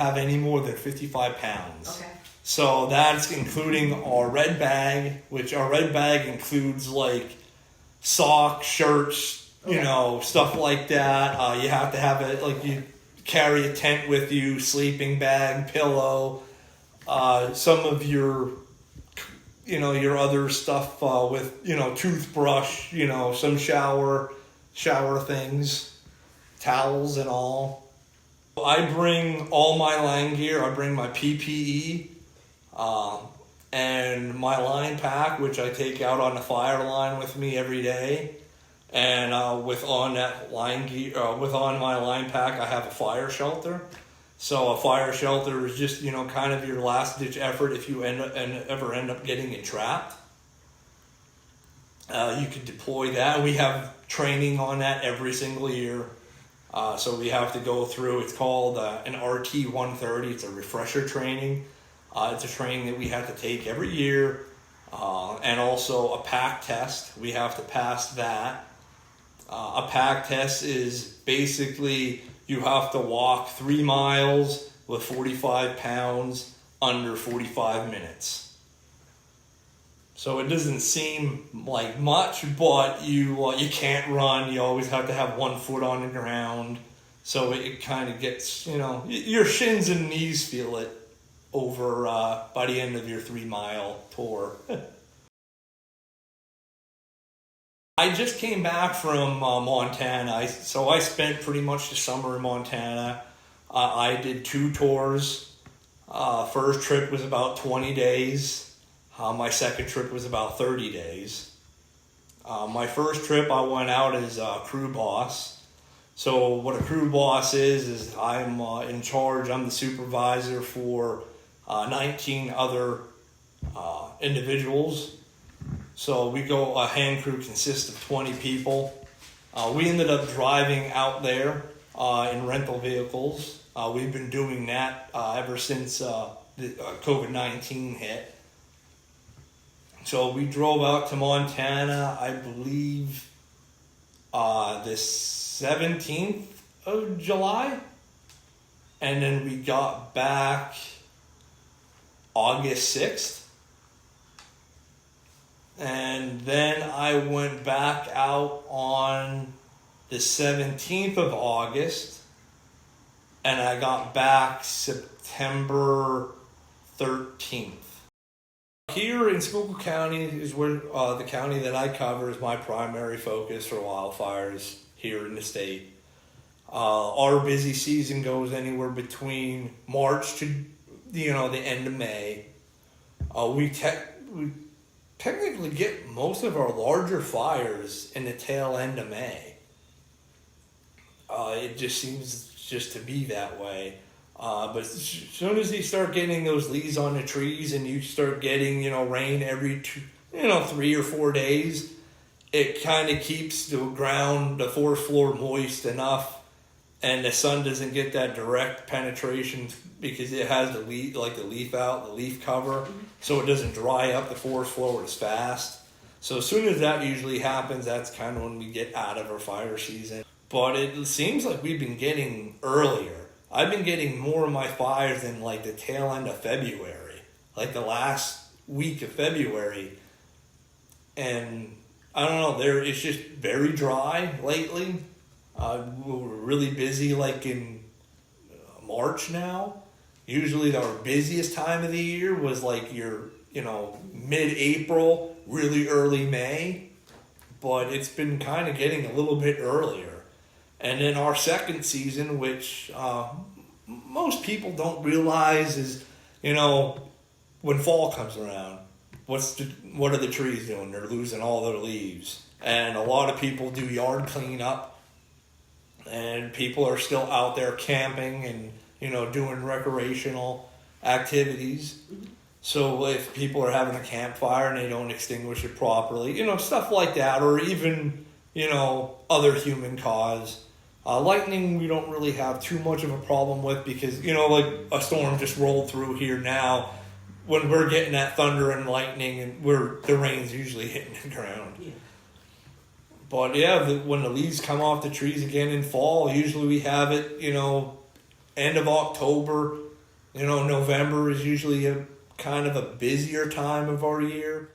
have any more than 55 pounds. Okay. So that's including our red bag, which our red bag includes like socks, shirts, you know, stuff like that. You have to have it, like you carry a tent with you, sleeping bag, pillow, some of your, you know, your other stuff with, you know, toothbrush, you know, some shower things, towels and all. I bring all my line gear. I bring my PPE and my line pack, which I take out on the fire line with me every day. And with on that line gear, with on my line pack, I have a fire shelter. So a fire shelter is just, you know, kind of your last ditch effort if you ever end up getting entrapped. You could deploy that. We have training on that every single year. So we have to go through, it's called an RT 130. It's a refresher training. It's a training that we have to take every year. And also a pack test. We have to pass that. A pack test is basically you have to walk 3 miles with 45 pounds under 45 minutes. So it doesn't seem like much, but you can't run. You always have to have 1 foot on the ground. So it kind of gets, you know, your shins and knees feel it over by the end of your 3-mile tour. I just came back from Montana, so I spent pretty much the summer in Montana. I did 2 tours. First trip was about 20 days. My second trip was about 30 days. My first trip I went out as a crew boss. So what a crew boss is I'm in charge, I'm the supervisor for 19 other individuals. So a hand crew consists of 20 people. We ended up driving out there in rental vehicles. We've been doing that ever since the COVID-19 hit. So we drove out to Montana, I believe, the 17th of July. And then we got back August 6th. And then I went back out on the 17th of August, and I got back September 13th. Here in Schuylkill County is where the county that I cover is my primary focus for wildfires here in the state. Our busy season goes anywhere between March to, you know, the end of May. We technically get most of our larger fires in the tail end of May. It just seems just to be that way. But as soon as you start getting those leaves on the trees and you start getting, you know, rain every 3 or 4 days, it kind of keeps the ground, the forest floor moist enough, and the sun doesn't get that direct penetration because it has the leaf cover, so it doesn't dry up the forest floor as fast. So as soon as that usually happens, that's kind of when we get out of our fire season. But it seems like we've been getting earlier. I've been getting more of my fires in like the tail end of February, like the last week of February. And I don't know, it's just very dry lately. We were really busy like in March now. Usually our busiest time of the year was like your, you know, mid-April, really early May. But it's been kind of getting a little bit earlier. And then our second season, which most people don't realize is, you know, when fall comes around, what are the trees doing? They're losing all their leaves. And a lot of people do yard cleanup. And people are still out there camping and, you know, doing recreational activities. So if people are having a campfire and they don't extinguish it properly, you know, stuff like that, or even, you know, other human cause. Lightning, we don't really have too much of a problem with because, you know, like a storm just rolled through here now. When we're getting that thunder and lightning, and the rain's usually hitting the ground. Yeah. But yeah, when the leaves come off the trees again in fall, usually we have it, you know, end of October, November is usually a kind of a busier time of our year.